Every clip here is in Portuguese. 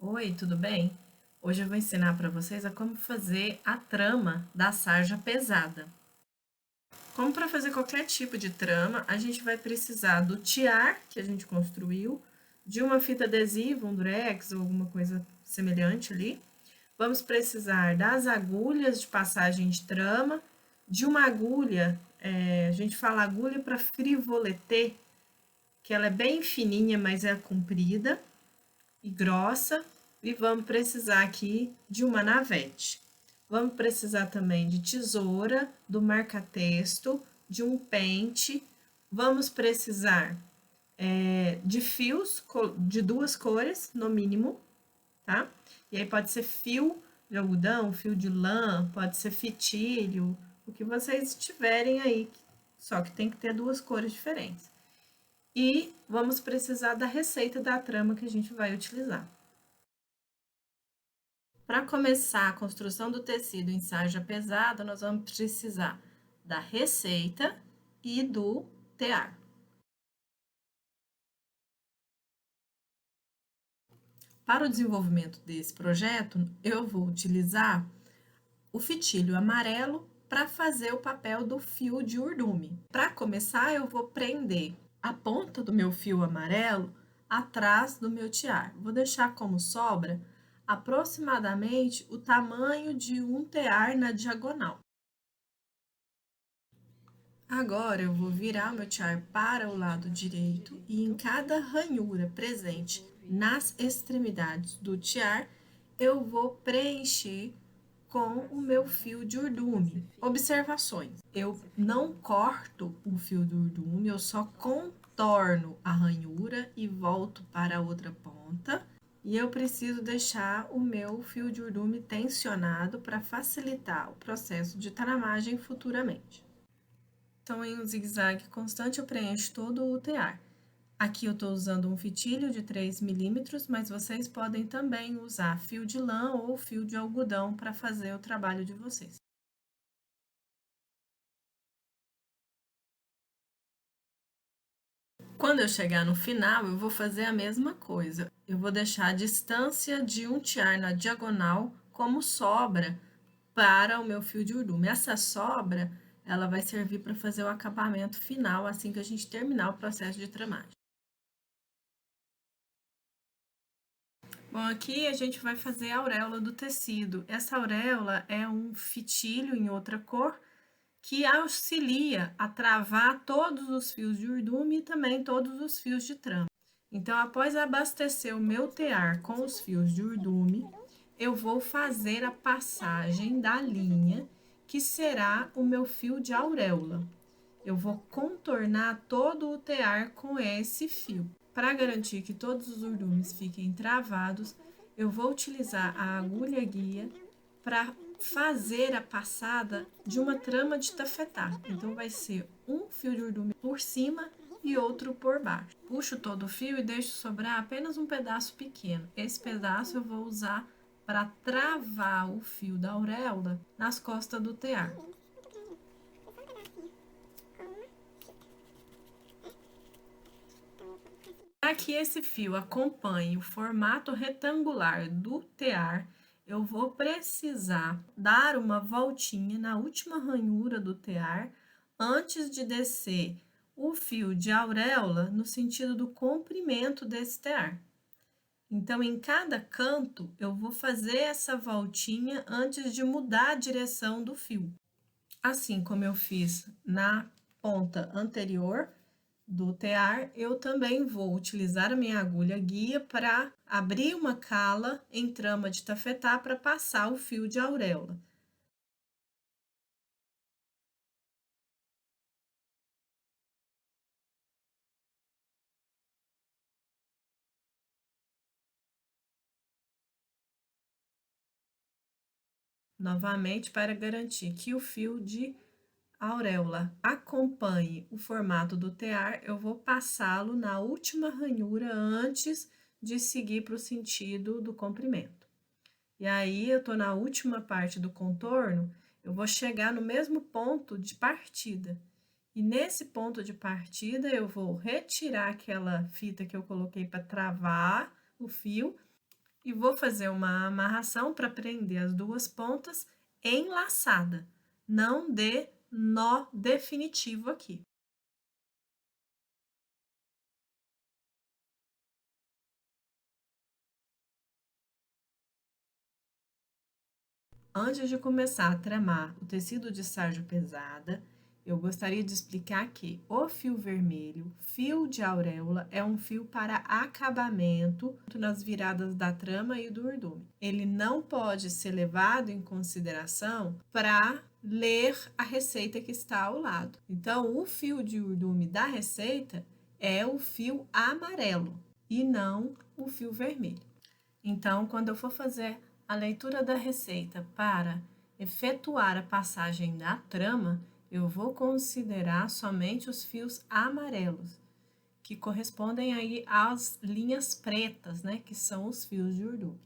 Oi, tudo bem? Hoje eu vou ensinar para vocês a como fazer a trama da sarja pesada. Como para fazer qualquer tipo de trama, a gente vai precisar do tiar que a gente construiu, de uma fita adesiva, um durex ou alguma coisa semelhante ali. Vamos precisar das agulhas de passagem de trama, de uma agulha, a gente fala agulha para frivoletê, que ela é bem fininha, mas é comprida e grossa, e vamos precisar aqui de uma navete. Vamos precisar também de tesoura, do marca-texto, de um pente, vamos precisar de fios de duas cores, no mínimo, tá? E aí pode ser fio de algodão, fio de lã, pode ser fitilho, o que vocês tiverem aí, só que tem que ter duas cores diferentes. E vamos precisar da receita da trama que a gente vai utilizar. Para começar a construção do tecido em sarja pesada, nós vamos precisar da receita e do tear. Para o desenvolvimento desse projeto, eu vou utilizar o fitilho amarelo para fazer o papel do fio de urdume. Para começar, eu vou prender a ponta do meu fio amarelo atrás do meu tiar. Vou deixar como sobra aproximadamente o tamanho de um tear na diagonal. Agora eu vou virar o meu tiar para o lado direito e em cada ranhura presente nas extremidades do tiar, eu vou preencher com o meu fio de urdume. Observações: eu não corto o fio do urdume, eu só contorno a ranhura e volto para a outra ponta. E eu preciso deixar o meu fio de urdume tensionado para facilitar o processo de tramagem futuramente. Então, em um zigue-zague constante, eu preencho todo o tear. Aqui eu estou usando um fitilho de 3 milímetros, mas vocês podem também usar fio de lã ou fio de algodão para fazer o trabalho de vocês. Quando eu chegar no final, eu vou fazer a mesma coisa. Eu vou deixar a distância de um tiar na diagonal como sobra para o meu fio de urdume. Essa sobra, ela vai servir para fazer o acabamento final assim que a gente terminar o processo de tramagem. Bom, aqui a gente vai fazer a auréola do tecido. Essa auréola é um fitilho em outra cor que auxilia a travar todos os fios de urdume e também todos os fios de trama. Então, após abastecer o meu tear com os fios de urdume, eu vou fazer a passagem da linha que será o meu fio de auréola. Eu vou contornar todo o tear com esse fio. Para garantir que todos os urdumes fiquem travados, eu vou utilizar a agulha guia para fazer a passada de uma trama de tafetá. Então, vai ser um fio de urdume por cima e outro por baixo. Puxo todo o fio e deixo sobrar apenas um pedaço pequeno. Esse pedaço eu vou usar para travar o fio da auréola nas costas do tear. Para que esse fio acompanhe o formato retangular do tear, eu vou precisar dar uma voltinha na última ranhura do tear antes de descer o fio de auréola no sentido do comprimento desse tear. Então, em cada canto, eu vou fazer essa voltinha antes de mudar a direção do fio. Assim como eu fiz na ponta anterior do tear, eu também vou utilizar a minha agulha guia para abrir uma cala em trama de tafetá para passar o fio de auréola. Novamente, para garantir que o fio de auréola acompanhe o formato do tear, eu vou passá-lo na última ranhura antes de seguir para o sentido do comprimento. E aí, eu tô na última parte do contorno, eu vou chegar no mesmo ponto de partida. E nesse ponto de partida, eu vou retirar aquela fita que eu coloquei para travar o fio e vou fazer uma amarração para prender as duas pontas enlaçada. Não dê nó definitivo aqui. Antes de começar a tramar o tecido de sarja pesada, eu gostaria de explicar que o fio vermelho, fio de auréola, é um fio para acabamento nas viradas da trama e do urdume. Ele não pode ser levado em consideração para ler a receita que está ao lado. Então, o fio de urdume da receita é o fio amarelo e não o fio vermelho. Então, quando eu for fazer a leitura da receita para efetuar a passagem da trama, eu vou considerar somente os fios amarelos, que correspondem aí às linhas pretas, né, que são os fios de urdume.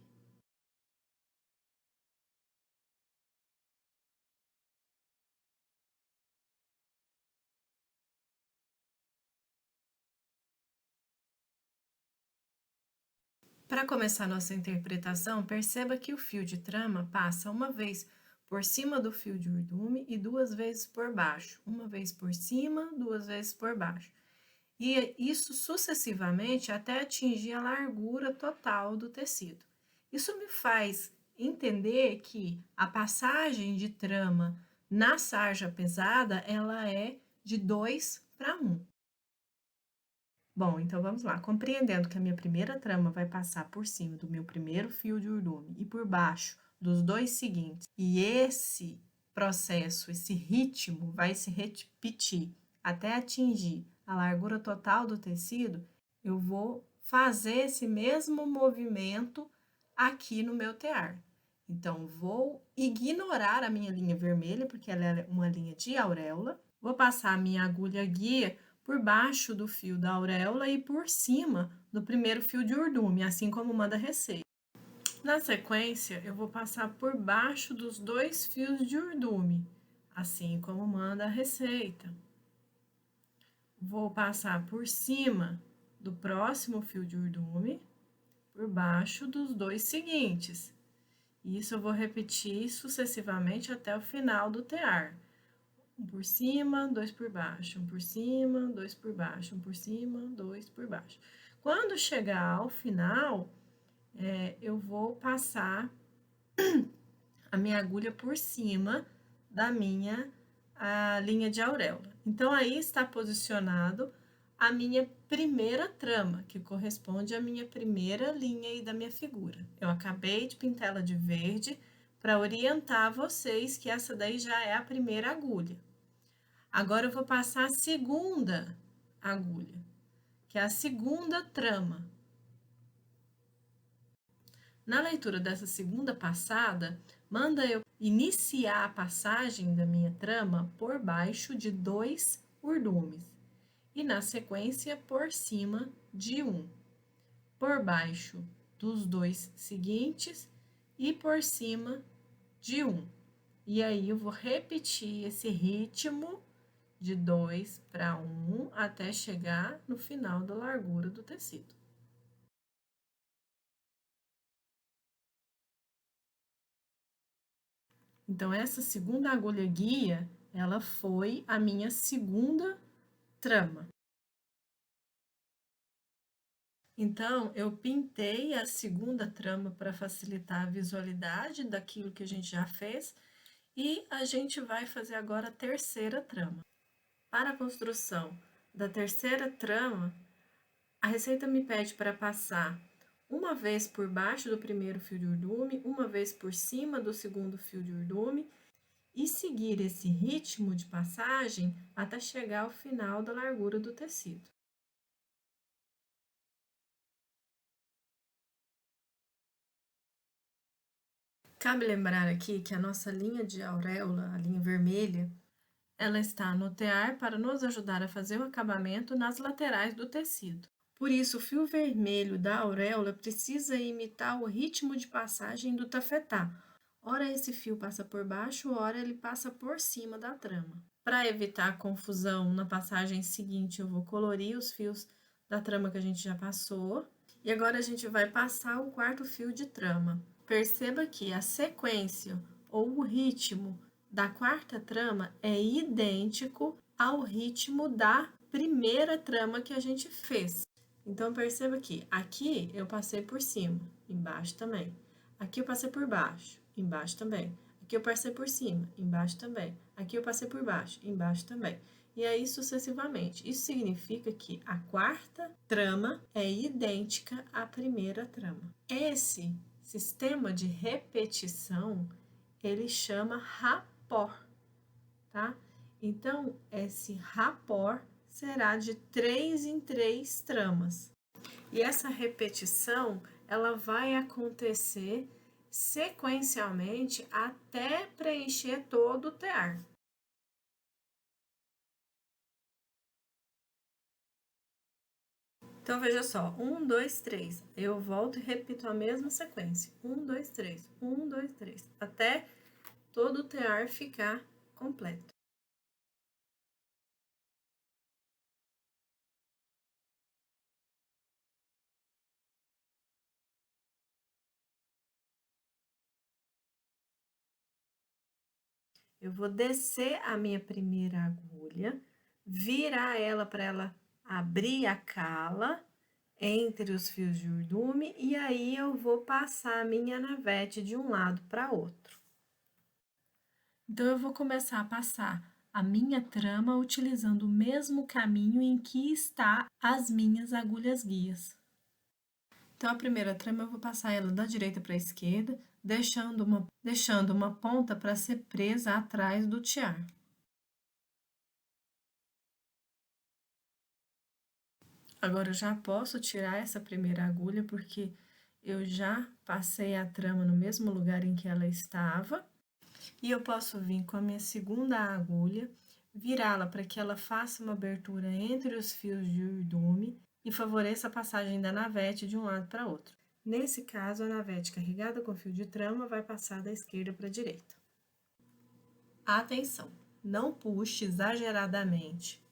Para começar nossa interpretação, perceba que o fio de trama passa uma vez por cima do fio de urdume e duas vezes por baixo. Uma vez por cima, duas vezes por baixo. E isso sucessivamente até atingir a largura total do tecido. Isso me faz entender que a passagem de trama na sarja pesada, ela é de 2 para 1. Bom, então vamos lá. Compreendendo que a minha primeira trama vai passar por cima do meu primeiro fio de urdume e por baixo dos dois seguintes, e esse processo, esse ritmo vai se repetir até atingir a largura total do tecido, eu vou fazer esse mesmo movimento aqui no meu tear. Então, vou ignorar a minha linha vermelha, porque ela é uma linha de auréola, vou passar a minha agulha guia por baixo do fio da auréola e por cima do primeiro fio de urdume, assim como manda a receita. Na sequência, eu vou passar por baixo dos dois fios de urdume, assim como manda a receita. Vou passar por cima do próximo fio de urdume, por baixo dos dois seguintes. Isso eu vou repetir sucessivamente até o final do tear. Um por cima, dois por baixo, um por cima, dois por baixo, um por cima, dois por baixo. Quando chegar ao final, eu vou passar a minha agulha por cima da minha linha de auréola. Então, aí está posicionado a minha primeira trama, que corresponde à minha primeira linha aí da minha figura. Eu acabei de pintar ela de verde para orientar vocês que essa daí já é a primeira agulha. Agora, eu vou passar a segunda agulha, que é a segunda trama. Na leitura dessa segunda passada, manda eu iniciar a passagem da minha trama por baixo de 2 urdumes e, na sequência, por cima de 1, por baixo dos dois seguintes e por cima de 1. E aí, eu vou repetir esse ritmo de 2 para 1 até chegar no final da largura do tecido. Então, essa segunda agulha guia, ela foi a minha segunda trama. Então, eu pintei a segunda trama para facilitar a visualidade daquilo que a gente já fez e a gente vai fazer agora a terceira trama. Para a construção da terceira trama, a receita me pede para passar uma vez por baixo do primeiro fio de urdume, uma vez por cima do segundo fio de urdume e seguir esse ritmo de passagem até chegar ao final da largura do tecido. Cabe lembrar aqui que a nossa linha de auréola, a linha vermelha, ela está no tear para nos ajudar a fazer o acabamento nas laterais do tecido. Por isso, o fio vermelho da auréola precisa imitar o ritmo de passagem do tafetá. Ora esse fio passa por baixo, ora ele passa por cima da trama. Para evitar confusão na passagem seguinte, eu vou colorir os fios da trama que a gente já passou. E agora a gente vai passar o quarto fio de trama. Perceba que a sequência ou o ritmo da quarta trama é idêntico ao ritmo da primeira trama que a gente fez. Então, perceba que aqui eu passei por cima, embaixo também. Aqui eu passei por baixo, embaixo também. Aqui eu passei por cima, embaixo também. Aqui eu passei por baixo, embaixo também. E aí sucessivamente. Isso significa que a quarta trama é idêntica à primeira trama. Esse sistema de repetição, ele chama rapport, tá? Então, esse rapport será de 3 em 3 tramas. E essa repetição, ela vai acontecer sequencialmente até preencher todo o tear. Então, veja só, 1, 2, 3. Eu volto e repito a mesma sequência. 1, 2, 3, 1, 2, 3, até todo o tear ficar completo. Eu vou descer a minha primeira agulha, virar ela para ela abrir a cala entre os fios de urdume e aí eu vou passar a minha navete de um lado para outro. Então, eu vou começar a passar a minha trama utilizando o mesmo caminho em que está as minhas agulhas guias. Então, a primeira trama eu vou passar ela da direita para a esquerda, deixando uma ponta para ser presa atrás do tiar. Agora, eu já posso tirar essa primeira agulha, porque eu já passei a trama no mesmo lugar em que ela estava. E eu posso vir com a minha segunda agulha, virá-la para que ela faça uma abertura entre os fios de urdume e favoreça a passagem da navete de um lado para outro. Nesse caso, a navete carregada com fio de trama vai passar da esquerda para a direita. Atenção! Não puxe exageradamente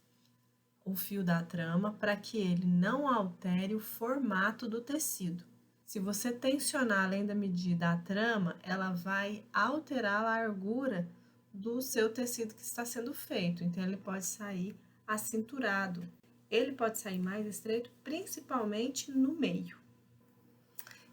o fio da trama para que ele não altere o formato do tecido. Se você tensionar além da medida a trama, ela vai alterar a largura do seu tecido que está sendo feito. Então, ele pode sair acinturado. Ele pode sair mais estreito, principalmente no meio.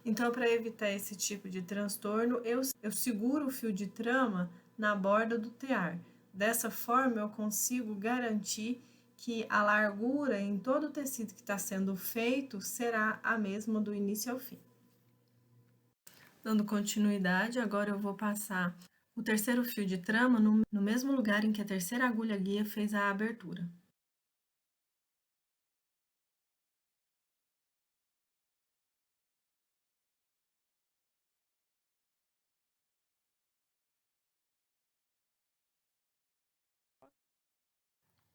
Então, para evitar esse tipo de transtorno, eu seguro o fio de trama na borda do tear. Dessa forma, eu consigo garantir que a largura em todo o tecido que está sendo feito será a mesma do início ao fim. Dando continuidade, agora eu vou passar o terceiro fio de trama no mesmo lugar em que a terceira agulha guia fez a abertura.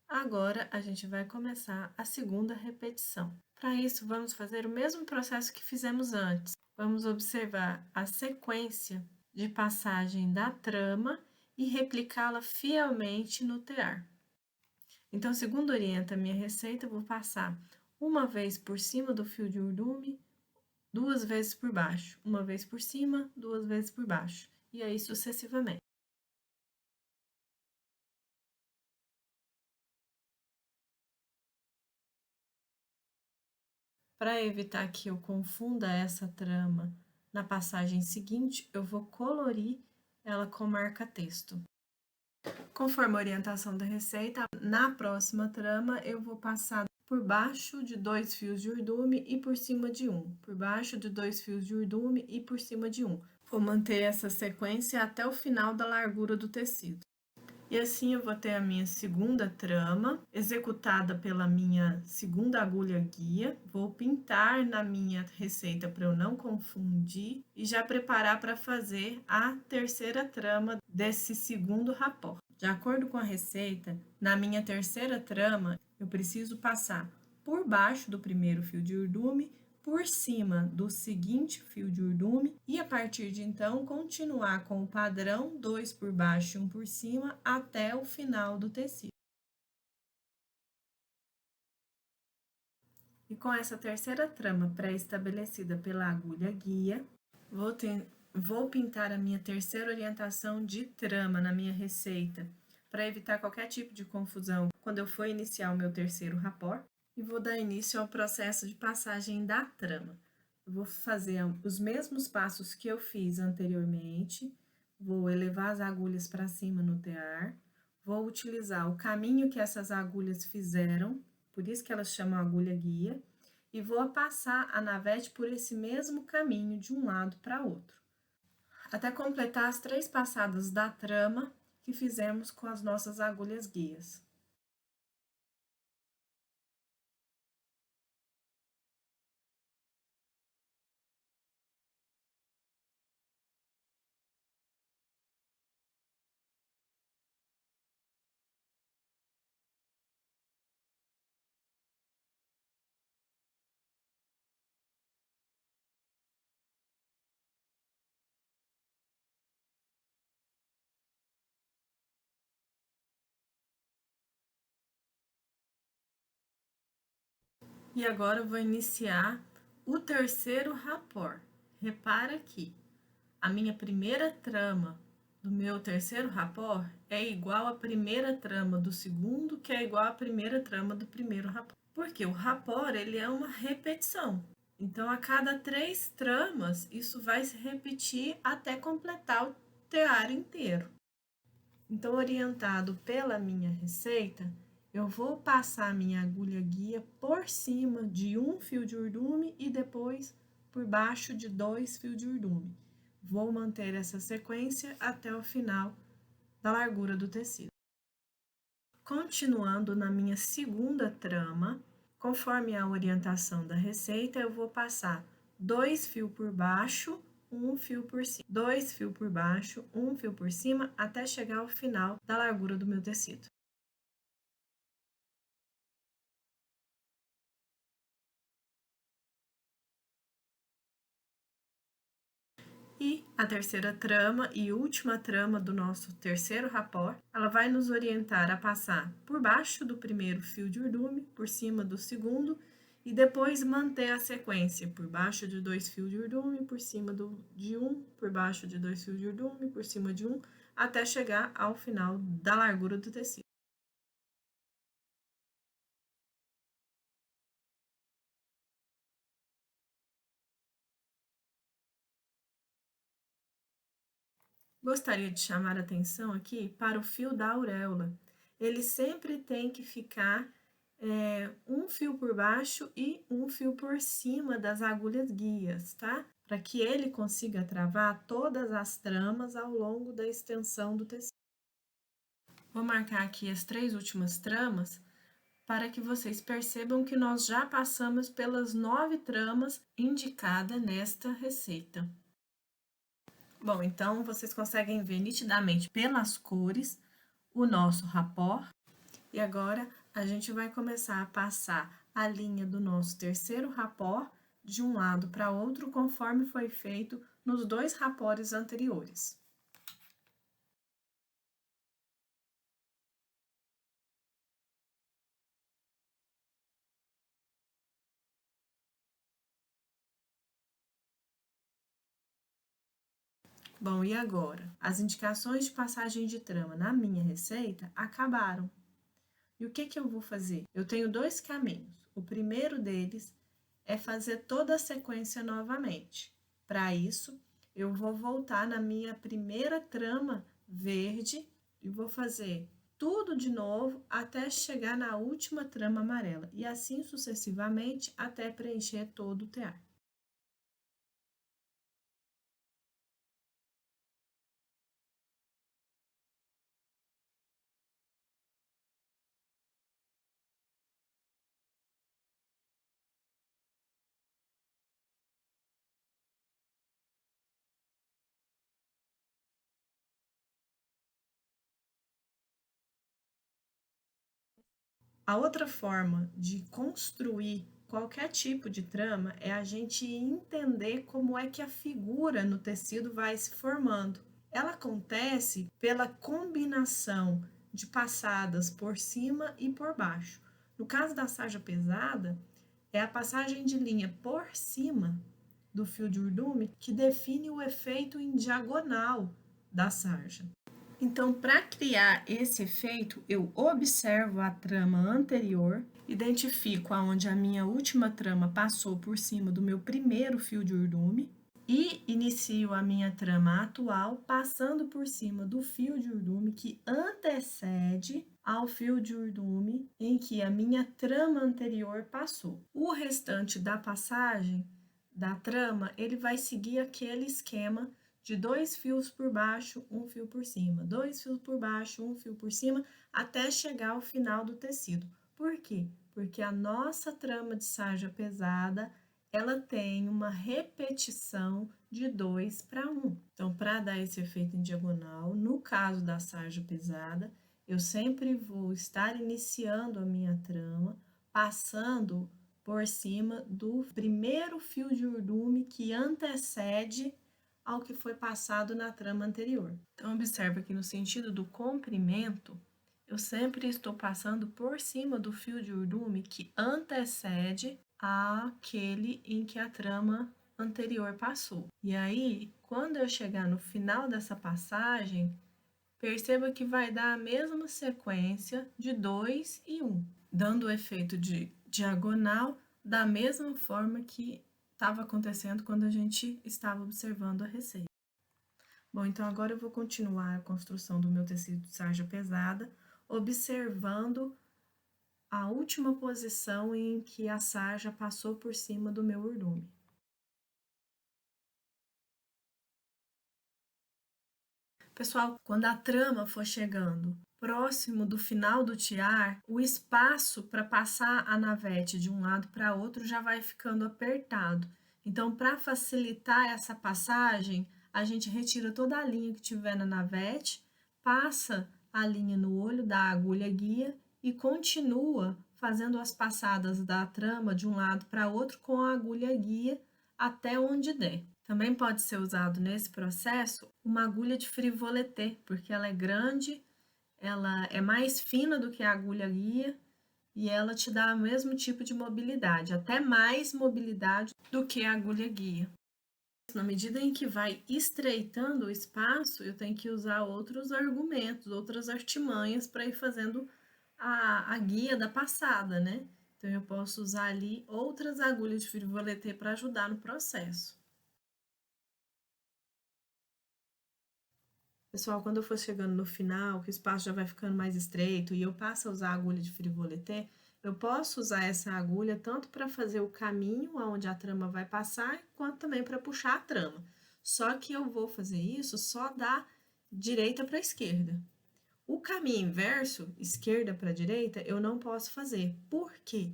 Agora, a gente vai começar a segunda repetição. Para isso, vamos fazer o mesmo processo que fizemos antes. Vamos observar a sequência de passagem da trama e replicá-la fielmente no tear. Então, segundo orienta a minha receita, eu vou passar uma vez por cima do fio de urdume, 2 vezes por baixo, uma vez por cima, 2 vezes por baixo, e aí sucessivamente. Para evitar que eu confunda essa trama na passagem seguinte, eu vou colorir ela com marca-texto. Conforme a orientação da receita, na próxima trama eu vou passar por baixo de 2 fios de urdume e por cima de um, por baixo de 2 fios de urdume e por cima de um. Vou manter essa sequência até o final da largura do tecido. E assim eu vou ter a minha segunda trama, executada pela minha segunda agulha guia. Vou pintar na minha receita para eu não confundir e já preparar para fazer a terceira trama desse segundo rapport. De acordo com a receita, na minha terceira trama, eu preciso passar por baixo do primeiro fio de urdume, por cima do seguinte fio de urdume e a partir de então continuar com o padrão 2 por baixo e 1 por cima até o final do tecido. E com essa terceira trama pré-estabelecida pela agulha guia, vou pintar a minha terceira orientação de trama na minha receita, para evitar qualquer tipo de confusão quando eu for iniciar o meu terceiro rapport, e vou dar início ao processo de passagem da trama. Eu vou fazer os mesmos passos que eu fiz anteriormente, vou elevar as agulhas para cima no tear, vou utilizar o caminho que essas agulhas fizeram, por isso que elas chamam agulha guia, e vou passar a navete por esse mesmo caminho de um lado para outro, até completar as 3 passadas da trama que fizemos com as nossas agulhas guias. E agora eu vou iniciar o terceiro rapport. Repara que a minha primeira trama do meu terceiro rapport é igual à primeira trama do segundo, que é igual à primeira trama do primeiro rapport. Porque o rapport, ele é uma repetição. Então, a cada 3 tramas, isso vai se repetir até completar o tear inteiro. Então, orientado pela minha receita, eu vou passar a minha agulha guia por cima de um fio de urdume e depois por baixo de 2 fios de urdume. Vou manter essa sequência até o final da largura do tecido. Continuando na minha segunda trama, conforme a orientação da receita, eu vou passar 2 fios por baixo, um fio por cima, 2 fios por baixo, um fio por cima, até chegar ao final da largura do meu tecido. E a terceira trama e última trama do nosso terceiro rapport, ela vai nos orientar a passar por baixo do primeiro fio de urdume, por cima do segundo, e depois manter a sequência por baixo de 2 fios de urdume, por cima de um, por baixo de 2 fios de urdume, por cima de um, até chegar ao final da largura do tecido. Gostaria de chamar a atenção aqui para o fio da auréola. Ele sempre tem que ficar um fio por baixo e um fio por cima das agulhas guias, tá? Para que ele consiga travar todas as tramas ao longo da extensão do tecido. Vou marcar aqui as 3 últimas tramas para que vocês percebam que nós já passamos pelas 9 tramas indicadas nesta receita. Bom, então vocês conseguem ver nitidamente pelas cores o nosso rapport. E agora a gente vai começar a passar a linha do nosso terceiro rapport de um lado para outro, conforme foi feito nos 2 rapports anteriores. Bom, e agora? As indicações de passagem de trama na minha receita acabaram. E o que eu vou fazer? Eu tenho 2 caminhos. O primeiro deles é fazer toda a sequência novamente. Para isso, eu vou voltar na minha primeira trama verde e vou fazer tudo de novo até chegar na última trama amarela, e assim sucessivamente até preencher todo o tear. A outra forma de construir qualquer tipo de trama é a gente entender como é que a figura no tecido vai se formando. Ela acontece pela combinação de passadas por cima e por baixo. No caso da sarja pesada, é a passagem de linha por cima do fio de urdume que define o efeito em diagonal da sarja. Então, para criar esse efeito, eu observo a trama anterior, identifico aonde a minha última trama passou por cima do meu primeiro fio de urdume e inicio a minha trama atual passando por cima do fio de urdume que antecede ao fio de urdume em que a minha trama anterior passou. O restante da passagem da trama, ele vai seguir aquele esquema de 2 fios por baixo, 1 fio por cima, 2 fios por baixo, 1 fio por cima, até chegar ao final do tecido. Por quê? Porque a nossa trama de sarja pesada, ela tem uma repetição de 2 para 1. Então, para dar esse efeito em diagonal, no caso da sarja pesada, eu sempre vou estar iniciando a minha trama, passando por cima do primeiro fio de urdume que antecede ao que foi passado na trama anterior. Então, observa que no sentido do comprimento, eu sempre estou passando por cima do fio de urdume que antecede aquele em que a trama anterior passou. E aí, quando eu chegar no final dessa passagem, perceba que vai dar a mesma sequência de 2 e 1, dando o efeito de diagonal da mesma forma que estava acontecendo quando a gente estava observando a receita. Bom, então agora eu vou continuar a construção do meu tecido de sarja pesada, observando a última posição em que a sarja passou por cima do meu urdume. Pessoal, quando a trama for chegando próximo do final do tiar, o espaço para passar a navete de um lado para outro já vai ficando apertado. Então, para facilitar essa passagem, a gente retira toda a linha que tiver na navete, passa a linha no olho da agulha guia e continua fazendo as passadas da trama de um lado para outro com a agulha guia até onde der. Também pode ser usado nesse processo uma agulha de frivoletê, porque ela é grande, ela é mais fina do que a agulha guia e ela te dá o mesmo tipo de mobilidade, até mais mobilidade do que a agulha guia. Na medida em que vai estreitando o espaço, eu tenho que usar outros argumentos, outras artimanhas para ir fazendo a guia da passada, né? Então, eu posso usar ali outras agulhas de frivoletê para ajudar no processo. Pessoal, quando eu for chegando no final, que o espaço já vai ficando mais estreito e eu passo a usar a agulha de frivoletê, eu posso usar essa agulha tanto para fazer o caminho onde a trama vai passar, quanto também para puxar a trama. Só que eu vou fazer isso só da direita para a esquerda. O caminho inverso, esquerda para direita, eu não posso fazer. Por quê?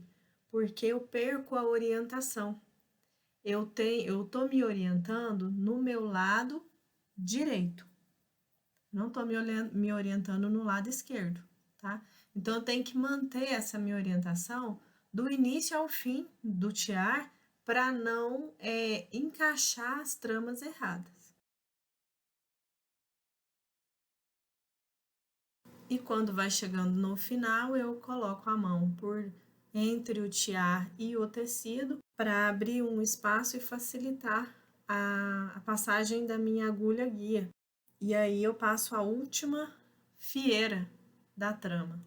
Porque eu perco a orientação. Eu tô me orientando no meu lado direito. Não estou me orientando no lado esquerdo, tá? Então, eu tenho que manter essa minha orientação do início ao fim do tiar para não encaixar as tramas erradas. E quando vai chegando no final, eu coloco a mão por entre o tiar e o tecido para abrir um espaço e facilitar a passagem da minha agulha guia. E aí eu passo a última fieira da trama.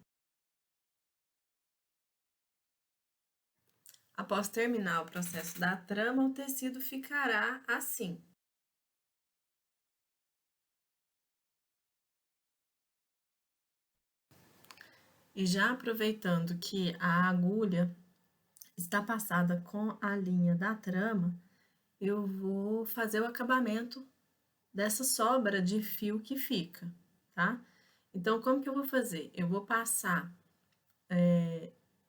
Após terminar o processo da trama, o tecido ficará assim. E já aproveitando que a agulha está passada com a linha da trama, eu vou fazer o acabamento dessa sobra de fio que fica, tá? Então, como que eu vou fazer? Eu vou passar,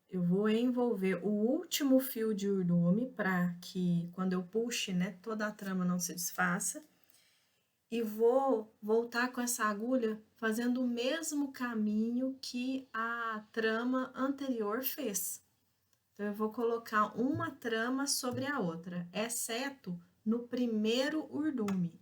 eu vou envolver o último fio de urdume para que quando eu puxe, né, toda a trama não se desfaça. E vou voltar com essa agulha fazendo o mesmo caminho que a trama anterior fez. Então, eu vou colocar uma trama sobre a outra, exceto no primeiro urdume.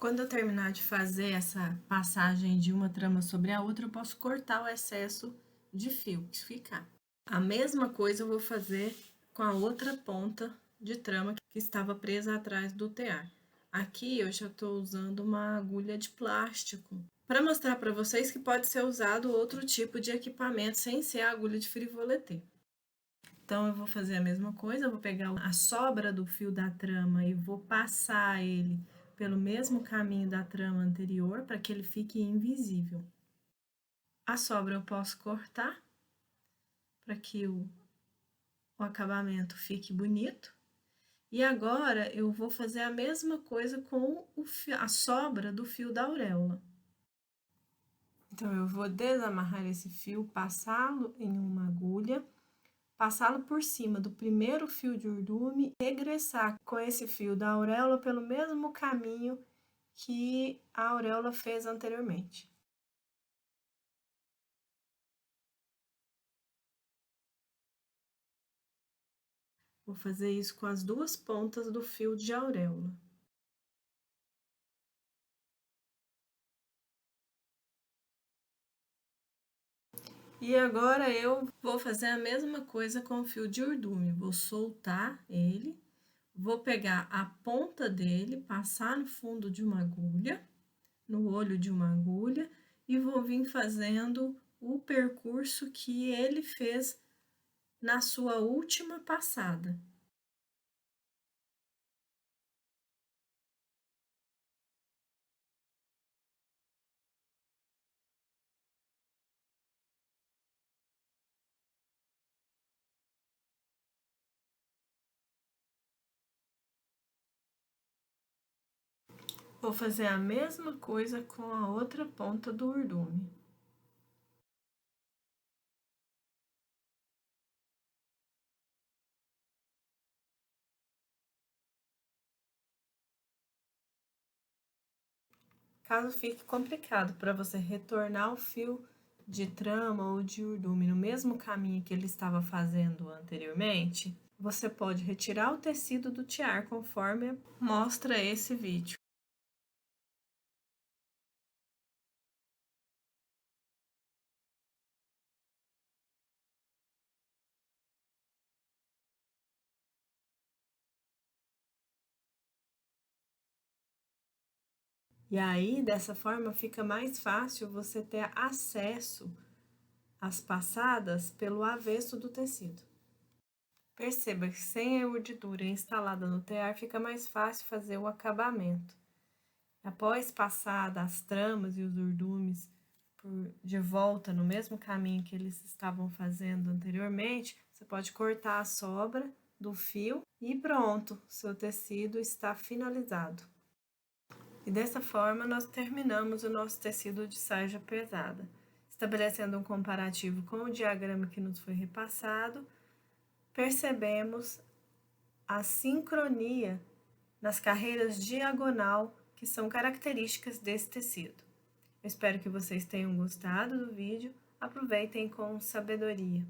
Quando eu terminar de fazer essa passagem de uma trama sobre a outra, eu posso cortar o excesso de fio que ficar. A mesma coisa eu vou fazer com a outra ponta de trama que estava presa atrás do tear. Aqui eu já estou usando uma agulha de plástico para mostrar para vocês que pode ser usado outro tipo de equipamento sem ser a agulha de frivoletê. Então, eu vou fazer a mesma coisa, eu vou pegar a sobra do fio da trama e vou passar ele pelo mesmo caminho da trama anterior para que ele fique invisível. A sobra eu posso cortar para que o acabamento fique bonito. E agora eu vou fazer a mesma coisa com a sobra do fio da auréola. Então, eu vou desamarrar esse fio, passá-lo em uma agulha, passá-lo por cima do primeiro fio de urdume, regressar com esse fio da auréola pelo mesmo caminho que a auréola fez anteriormente. Vou fazer isso com as duas pontas do fio de auréola. E agora eu vou fazer a mesma coisa com o fio de urdume. Vou soltar ele, vou pegar a ponta dele, passar no fundo de uma agulha, no olho de uma agulha, e vou vir fazendo o percurso que ele fez na sua última passada. Vou fazer a mesma coisa com a outra ponta do urdume. Caso fique complicado para você retornar o fio de trama ou de urdume no mesmo caminho que ele estava fazendo anteriormente, você pode retirar o tecido do tiar conforme mostra esse vídeo. E aí, dessa forma, fica mais fácil você ter acesso às passadas pelo avesso do tecido. Perceba que sem a urdidura instalada no tear, fica mais fácil fazer o acabamento. Após passar as tramas e os urdumes de volta no mesmo caminho que eles estavam fazendo anteriormente, você pode cortar a sobra do fio e pronto, seu tecido está finalizado. E dessa forma, nós terminamos o nosso tecido de sarja pesada. Estabelecendo um comparativo com o diagrama que nos foi repassado, percebemos a sincronia nas carreiras diagonal que são características desse tecido. Eu espero que vocês tenham gostado do vídeo, aproveitem com sabedoria.